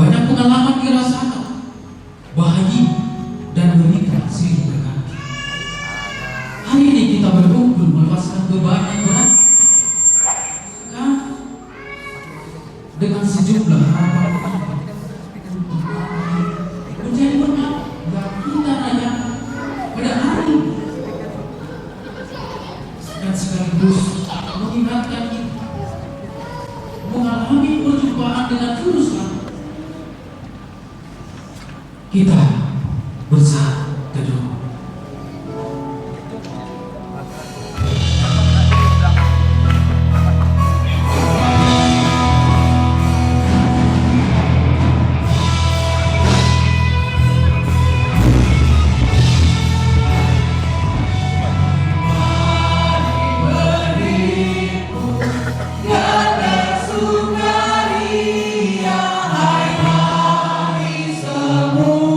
Banyak pengalaman dirasakan, bahagia dan derita silih berganti. Hari ini kita berkumpul melepaskan beban yang berat, kan? Dengan sejumlah harapan menjadi benar yang kita rayakan pada hari ini, dan sekaligus mengingatkan kita mengalami perjumpaan dengan Juru Selamat. Kita bersatu teduh. Semua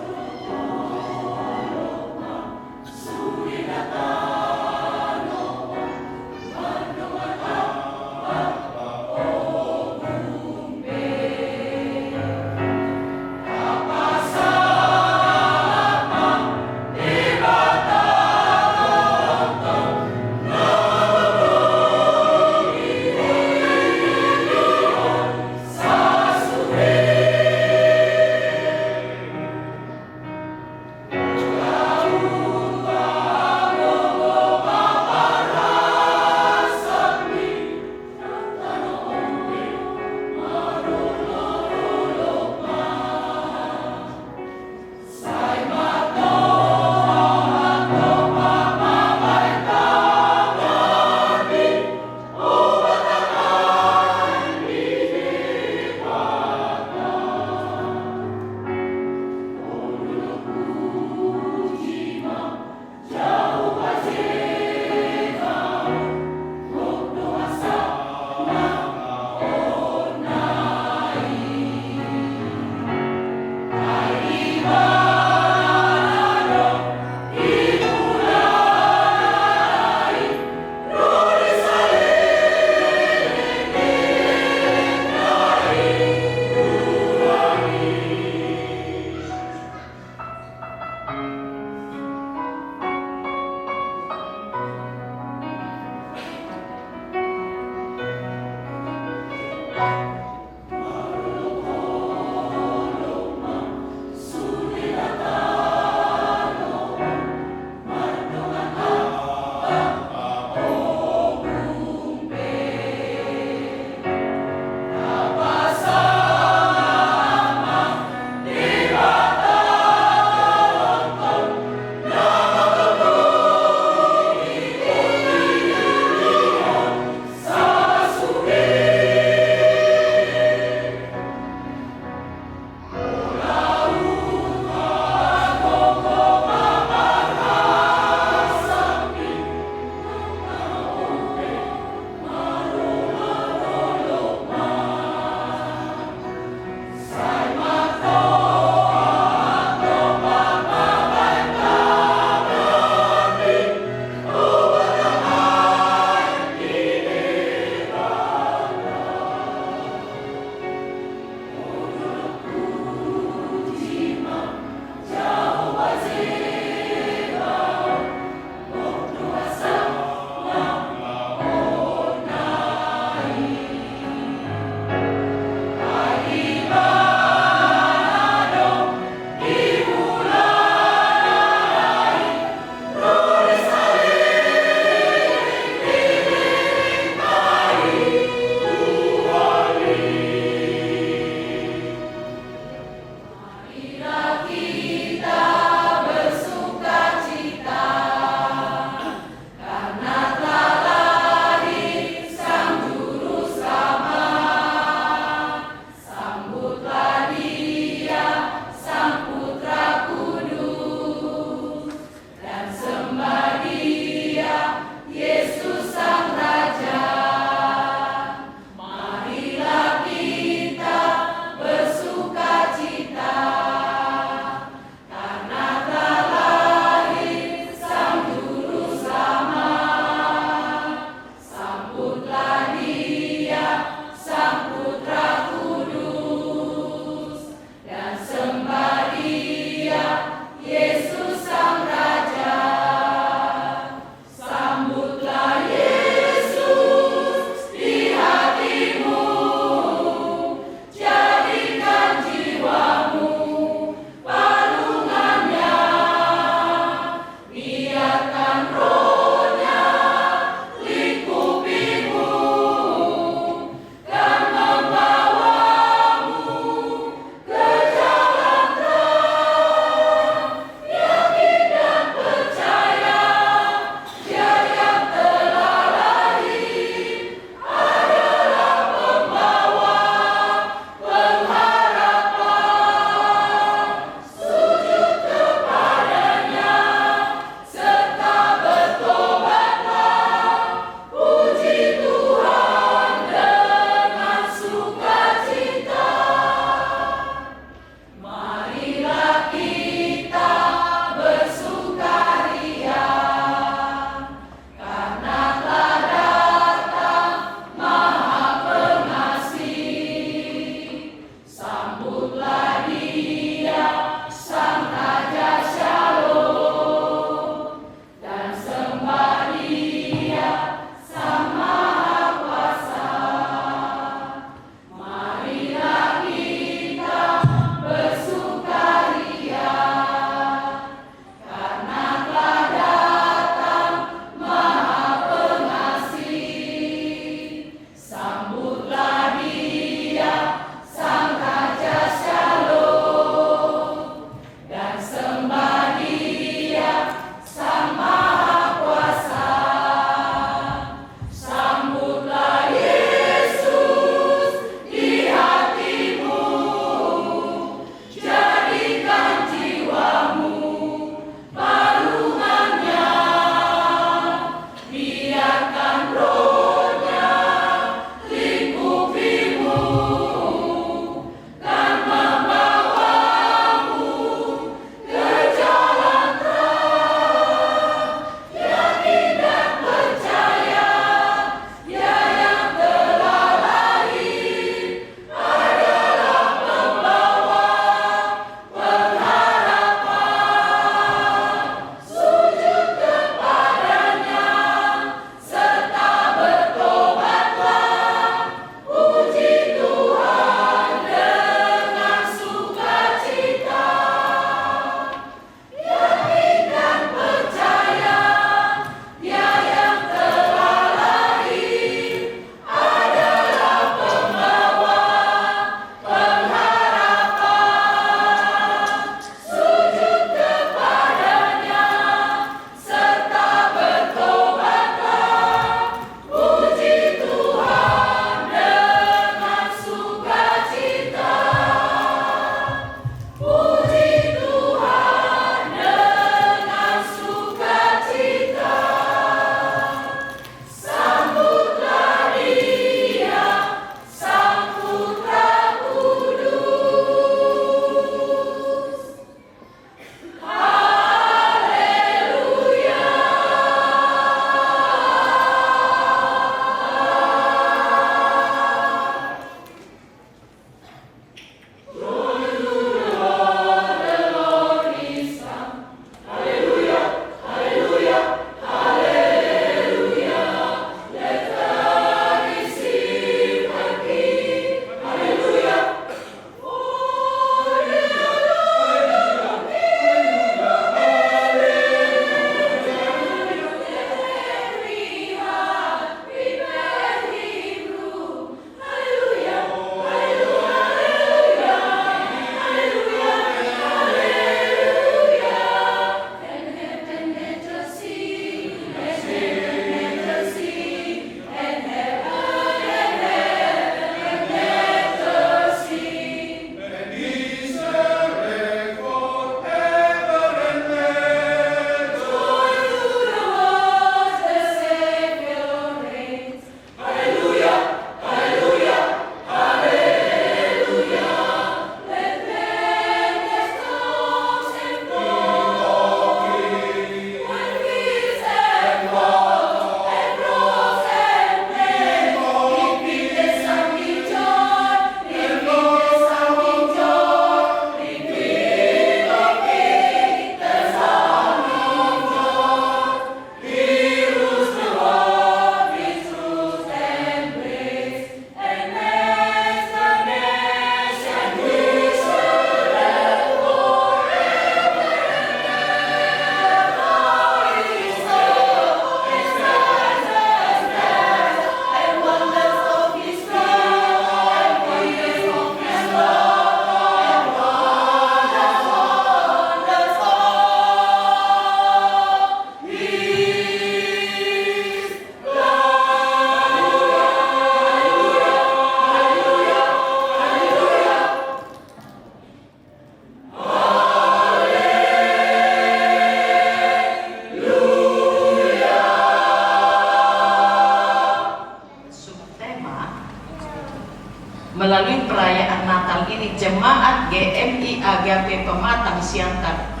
hal ini jemaat GMI Agape Pematang Siantar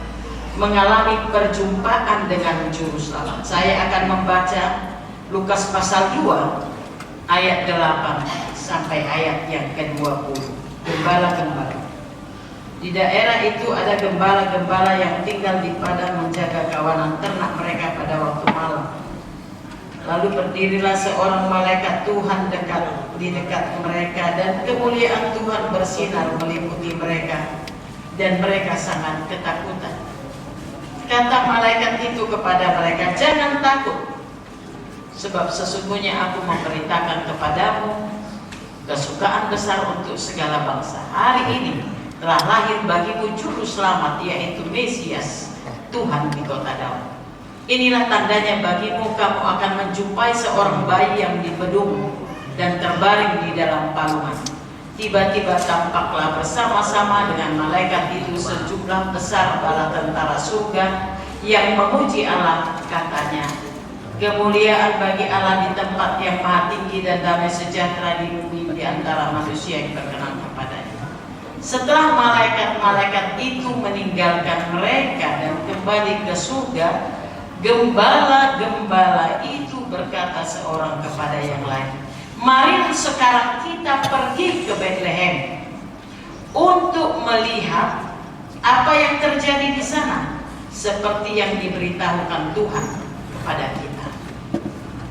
mengalami perjumpaan dengan Juru Selamat. Saya akan membaca Lukas pasal 2 ayat 8 sampai ayat yang ke-20. Gembala-gembala. Di daerah itu ada gembala-gembala yang tinggal di padang menjaga kawanan ternak mereka pada waktu malam. Lalu berdirilah seorang malaikat Tuhan di dekat mereka, dan kemuliaan Tuhan bersinar meliputi mereka, dan mereka sangat ketakutan. Kata malaikat itu kepada mereka, "Jangan takut, sebab sesungguhnya aku memberitakan kepadamu kesukaan besar untuk segala bangsa. Hari ini telah lahir bagimu Juru Selamat, yaitu Mesias, Tuhan di kota Daud. Inilah tandanya bagimu, kamu akan menjumpai seorang bayi yang dibedung dan terbaring di dalam palungan. Tiba-tiba tampaklah bersama-sama dengan malaikat itu sejumlah besar bala tentara surga yang memuji Allah, katanya, kemuliaan bagi Allah di tempat yang maha tinggi dan damai sejahtera di bumi di antara manusia yang berkenan kepadanya." Setelah malaikat-malaikat itu meninggalkan mereka dan kembali ke surga, gembala-gembala itu berkata seorang kepada yang lain, "Mari sekarang kita pergi ke Bethlehem untuk melihat apa yang terjadi di sana, seperti yang diberitahukan Tuhan kepada kita."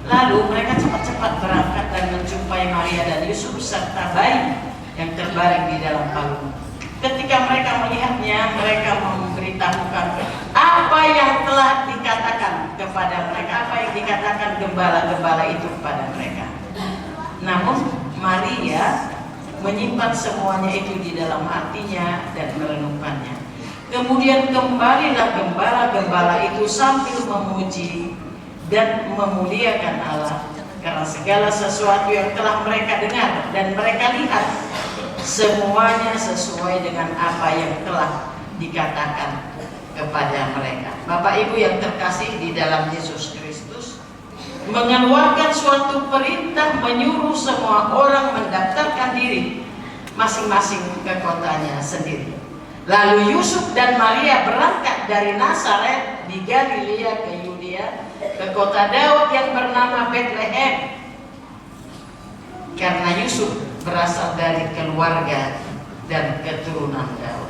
Lalu mereka cepat-cepat berangkat dan menjumpai Maria dan Yusuf serta bayi yang terbaring di dalam palungan. Ketika mereka melihatnya, mereka memberitahukan apa yang telah dikatakan kepada mereka, apa yang dikatakan gembala-gembala itu kepada mereka. Namun Maria menyimpan semuanya itu di dalam hatinya dan merenungkannya. Kemudian kembalilah gembala-gembala itu sambil memuji dan memuliakan Allah karena segala sesuatu yang telah mereka dengar dan mereka lihat, semuanya sesuai dengan apa yang telah dikatakan kepada mereka. Bapak Ibu yang terkasih di dalam Yesus Kristus, mengeluarkan suatu perintah menyuruh semua orang mendaftarkan diri masing-masing ke kotanya sendiri. Lalu Yusuf dan Maria berangkat dari Nazaret di Galilea ke Yudea, ke kota Daud yang bernama Bethlehem, karena Yusuf berasal dari keluarga dan keturunan Daud.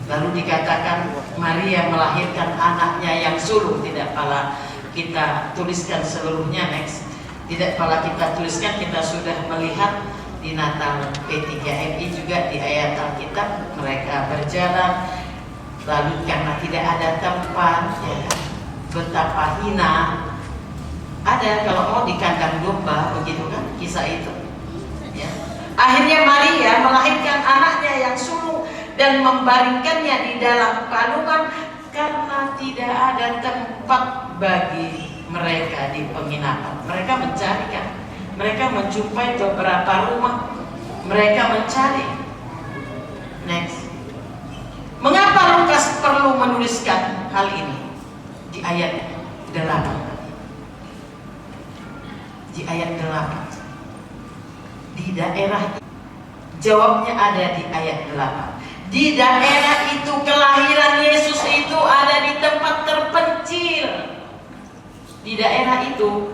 Lalu dikatakan Maria melahirkan anaknya yang sulung. Tidak pala kita tuliskan seluruhnya, next. Tidak pala kita tuliskan, kita sudah melihat di Natal P3MI juga di ayat Alkitab, mereka berjalan lalu karena tidak ada tempat, ya, betapa hina. Ada kalau mau di kandang domba, begitu kan kisah itu, ya. Akhirnya Maria melahirkan anaknya yang sulung dan membaringkannya di dalam palungan karena tidak ada tempat bagi mereka di penginapan. Mereka mencarikan, mereka menjumpai beberapa rumah, mereka mencari. Next. Mengapa Lukas perlu menuliskan hal ini di ayat 8? Di ayat 8. Di daerah, jawabnya ada di ayat 8. Di daerah itu kelahiran Yesus itu ada di tempat terpencil. Di daerah itu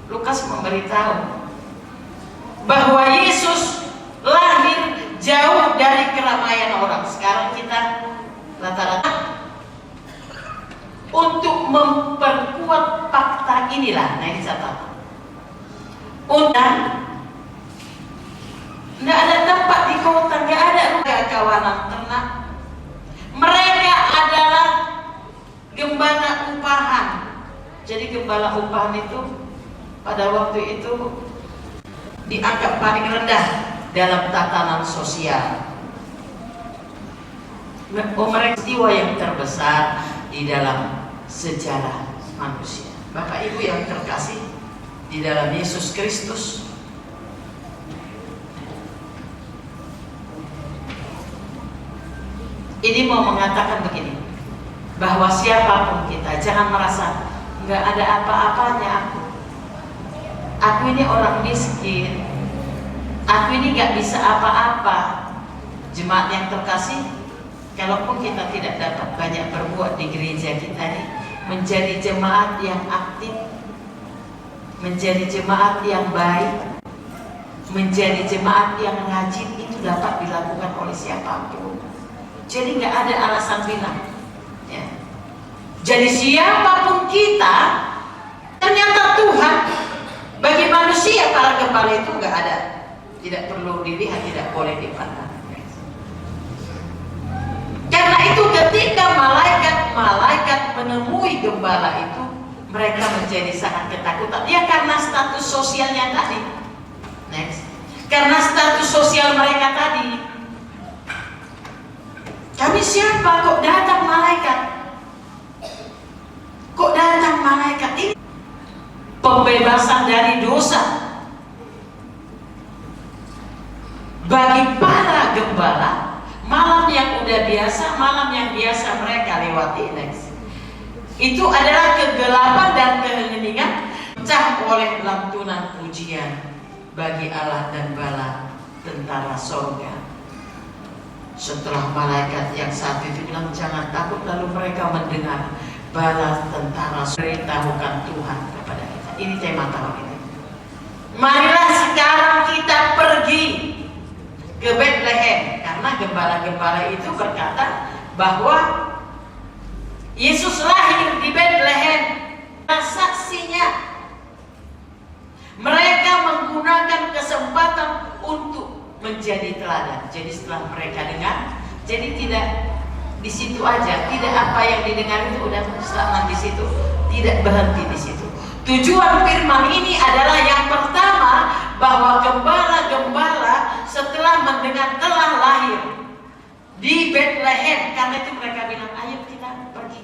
Lukas memberitahu bahwa Yesus lahir jauh dari keramaian orang. Sekarang kita rata-rata untuk memperkuat fakta inilah, nah ini catatan. Undang, nggak ada tempat di kota, nggak ada rumah kawanan ternak. Mereka adalah gembala upahan. Jadi gembala upahan itu pada waktu itu dianggap paling rendah dalam tatanan sosial. Mereka peristiwa yang terbesar di dalam sejarah manusia. Bapak Ibu yang terkasih di dalam Yesus Kristus, ini mau mengatakan begini, bahwa siapapun kita jangan merasa nggak ada apa-apanya aku ini orang miskin, Aku ini gak bisa apa-apa. Jemaat yang terkasih, kalaupun kita tidak dapat banyak berbuat di gereja kita ini, menjadi jemaat yang aktif, menjadi jemaat yang baik, menjadi jemaat yang rajin, itu dapat dilakukan oleh siapapun. Jadi nggak ada alasan bilang ya. Jadi siapapun kita, ternyata Tuhan bagi manusia para gembala itu nggak ada, tidak perlu dilihat, tidak boleh dipandang. Karena itu ketika malaikat menemui gembala itu, mereka menjadi sangat ketakutan. Ya karena status sosialnya tadi. Next. Karena status sosial mereka tadi. Kami siapa kok datang malaikat? Kok datang malaikat? Ini pembebasan dari dosa bagi para gembala. Malam yang udah biasa, malam yang biasa mereka lewati, next, itu adalah kegelapan dan keheningan, pecah oleh lantunan pujian bagi Allah dan bala tentara sorga. Setelah malaikat yang satu itu bilang jangan takut, lalu mereka mendengar bala tentara beritahukan Tuhan kepada kita. Ini tema tahun ini. Marilah sekarang kita pergi ke Bethlehem, karena gembala-gembala itu berkata bahwa Yesus lahir di Bethlehem. Saksinya mereka menggunakan kesempatan untuk menjadi teladan. Jadi setelah mereka dengar, jadi tidak di situ aja, tidak apa yang didengar itu udah selama di situ, tidak berhenti di situ. Tujuan firman ini adalah yang pertama, bahwa gembala-gembala setelah mendengar telah lahir di Bethlehem, karena itu mereka bilang ayo kita pergi.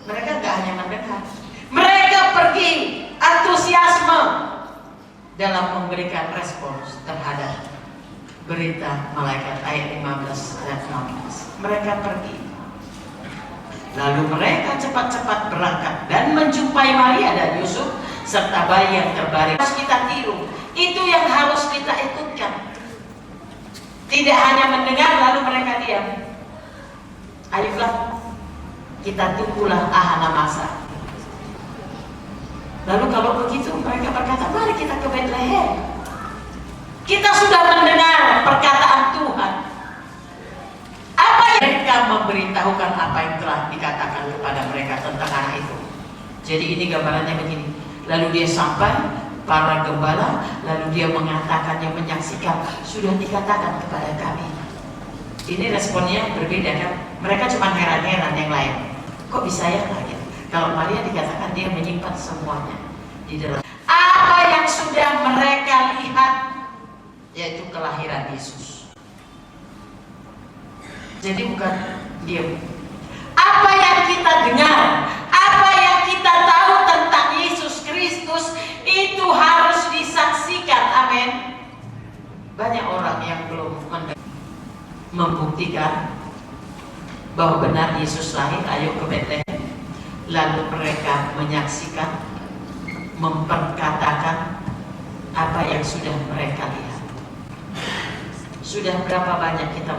Mereka gak hanya mendengar, mereka pergi, antusiasme dalam memberikan respons terhadap berita malaikat. Ayat 15 dan 16. Mereka pergi, lalu mereka cepat-cepat berangkat dan menjumpai Maria dan Yusuf serta bayi yang terbaring. Harus kita tiru, itu yang harus kita ikutkan. Tidak hanya mendengar lalu mereka diam. Ayolah kita tunggulah ahana masa. Lalu kalau begitu mereka berkata, mari kita ke Bethlehem. Kita sudah mendengar perkataan Tuhan. Apa yang mereka memberitahukan apa yang telah dikatakan kepada mereka tentang anak itu. Jadi ini gambarannya begini. Lalu dia sampai, para gembala, lalu dia mengatakannya, menyaksikan, sudah dikatakan kepada kami. Ini responnya berbeda kan? Mereka cuma heran-heran, yang lain kok bisa ya lagi? Kalau Maria dikatakan dia menyimpan semuanya di dalam. Apa yang sudah mereka lihat, yaitu kelahiran Yesus. Jadi bukan diam. Apa yang kita dengar, apa yang kita tahu tentang Yesus Kristus, itu harus disaksikan. Amin. Banyak orang yang belum membuktikan bahwa benar Yesus lahir. Ayo ke Bethlehem. Lalu mereka menyaksikan, memperkatakan apa yang sudah mereka lihat. Sudah berapa banyak kita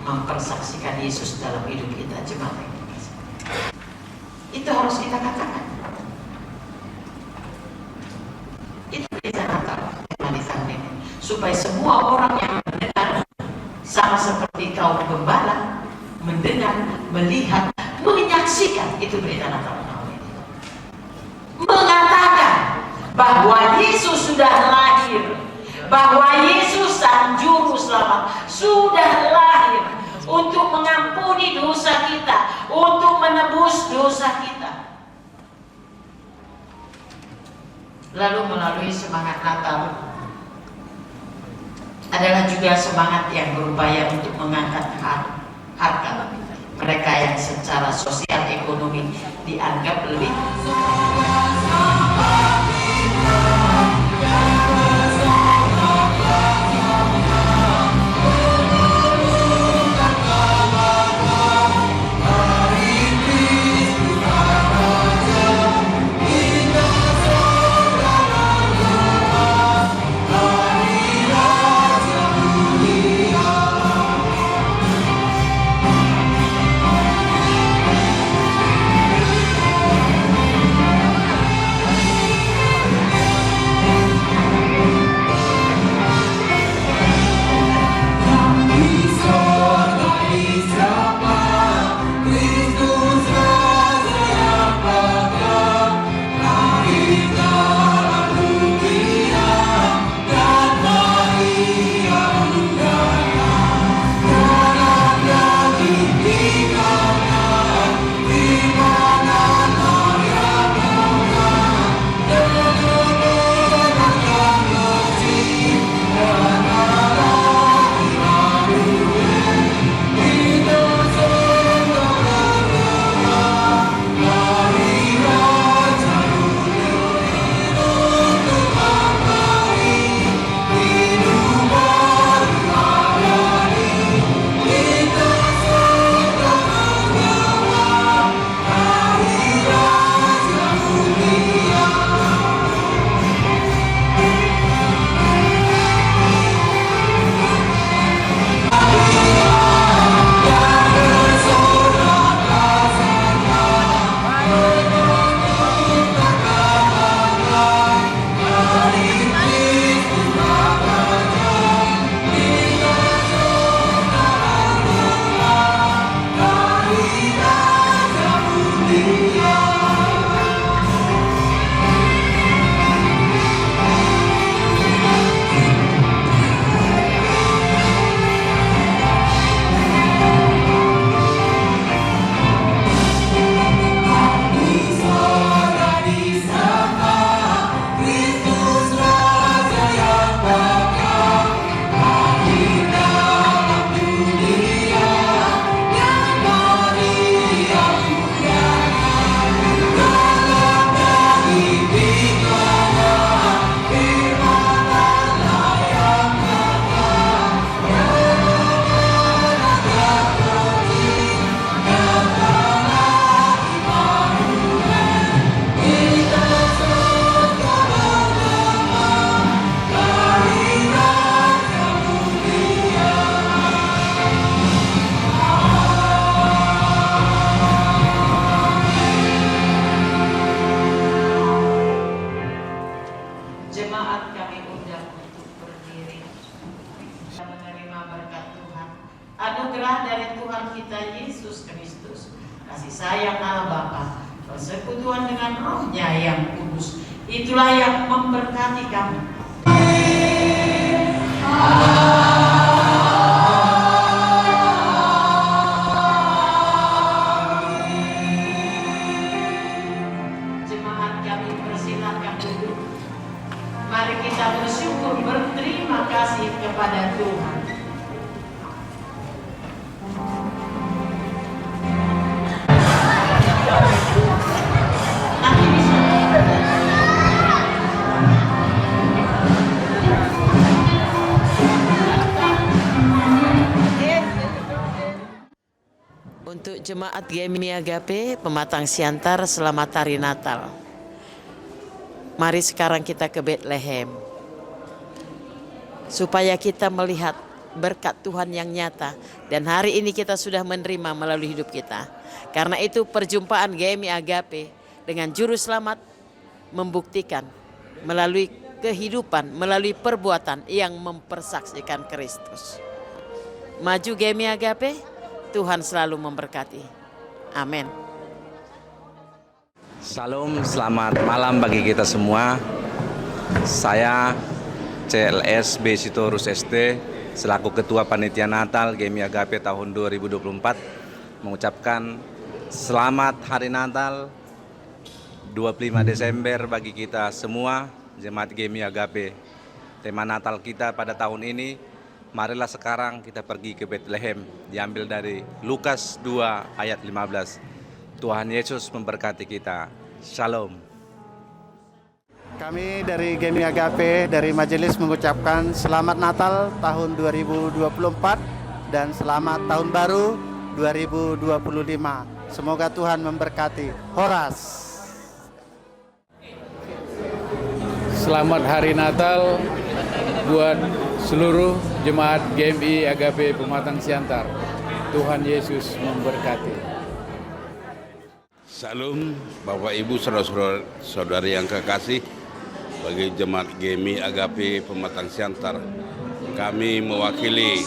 mempersaksikan Yesus dalam hidup kita, jemaat? Itu harus kita katakan. Itu kita katakan supaya semua orang yang mendengar, sama seperti kaum gembala, mendengar, melihat, menyaksikan. Itu berita Natal tahun ini. Mengatakan bahwa Yesus sudah lahir, bahwa Yesus Sang Juru Selamat sudah lahir untuk mengampuni dosa kita, untuk menebus dosa kita. Lalu melalui semangat Natal adalah juga semangat yang berupaya untuk mengangkat harkat mereka yang secara sosial ekonomi dianggap lebih anugerah dari Tuhan kita Yesus Kristus, kasih sayang Allah Bapa, persekutuan dengan Roh-Nya yang kudus, itulah yang memberkati kami. Jemaat kami persilakan duduk. Mari kita bersyukur, berterima kasih kepada Tuhan. Nanti bisa. Untuk jemaat GMI Agape Pematang Siantar, selamat Hari Natal. Mari sekarang kita ke Bethlehem, supaya kita melihat berkat Tuhan yang nyata. Dan hari ini kita sudah menerima melalui hidup kita. Karena itu perjumpaan GMI Agape dengan Juru Selamat membuktikan melalui kehidupan, melalui perbuatan yang mempersaksikan Kristus. Maju GMI Agape, Tuhan selalu memberkati. Amin. Salam, selamat malam bagi kita semua. Saya CLS B. Sitorus SD selaku Ketua Panitia Natal GMI Agape tahun 2024 mengucapkan selamat Hari Natal 25 Desember bagi kita semua jemaat GMI Agape. Tema Natal kita pada tahun ini, marilah sekarang kita pergi ke Bethlehem, diambil dari Lukas 2 ayat 15. Tuhan Yesus memberkati kita. Shalom. Kami dari GMI Agape, dari majelis mengucapkan selamat Natal tahun 2024 dan selamat tahun baru 2025. Semoga Tuhan memberkati. Horas. Selamat Hari Natal buat seluruh jemaat GMI Agape Pematang Siantar. Tuhan Yesus memberkati. Salam Bapak Ibu saudara-saudari yang kekasih, bagi jemaat GMI Agape Pematang Siantar, kami mewakili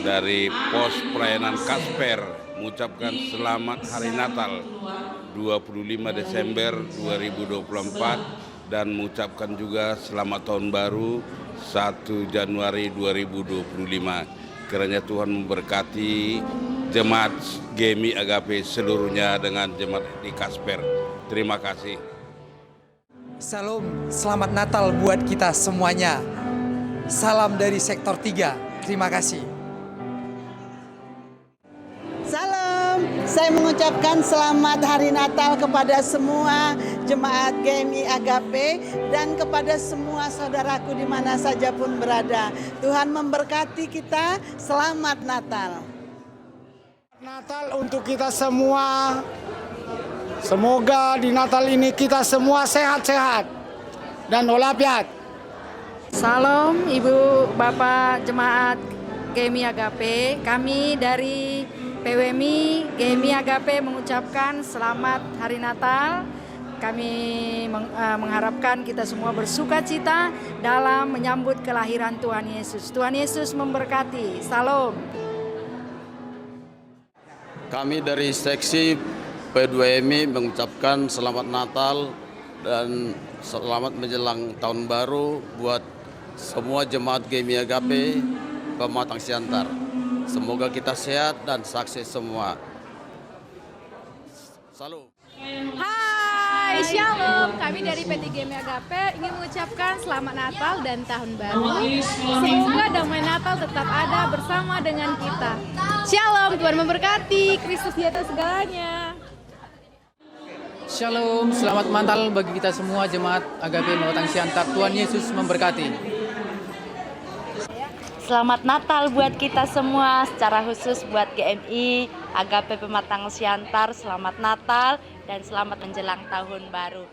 dari pos pelayanan Kasper mengucapkan selamat Hari Natal 25 Desember 2024 dan mengucapkan juga selamat tahun baru 1 Januari 2025. Kiranya Tuhan memberkati jemaat GMI Agape seluruhnya dengan jemaat di Kasper. Terima kasih. Salam, selamat Natal buat kita semuanya. Salam dari Sektor 3. Terima kasih. Salam, saya mengucapkan selamat Hari Natal kepada semua jemaat GMI Agape dan kepada semua saudaraku di mana saja pun berada. Tuhan memberkati kita. Selamat Natal. Natal untuk kita semua. Semoga di Natal ini kita semua sehat-sehat dan walafiat. Salam Ibu Bapak Jemaat GMI Agape. Kami dari PWMI GMI Agape mengucapkan selamat Hari Natal. Kami mengharapkan kita semua bersukacita dalam menyambut kelahiran Tuhan Yesus. Tuhan Yesus memberkati. Salam. Kami dari seksi P2MI mengucapkan selamat Natal dan selamat menjelang tahun baru buat semua jemaat GMI Agape Pematang Siantar. Semoga kita sehat dan sukses semua. Salam. Hai, Shalom. Kami dari PT GMI Agape ingin mengucapkan selamat Natal dan Tahun Baru. Semoga damai Natal tetap ada bersama dengan kita. Shalom, Tuhan memberkati. Kristus di atas segalanya. Shalom, selamat Natal bagi kita semua jemaat Agape Pematang Siantar. Tuhan Yesus memberkati. Selamat Natal buat kita semua, secara khusus buat GMI Agape Pematang Siantar. Selamat Natal dan selamat menjelang Tahun Baru.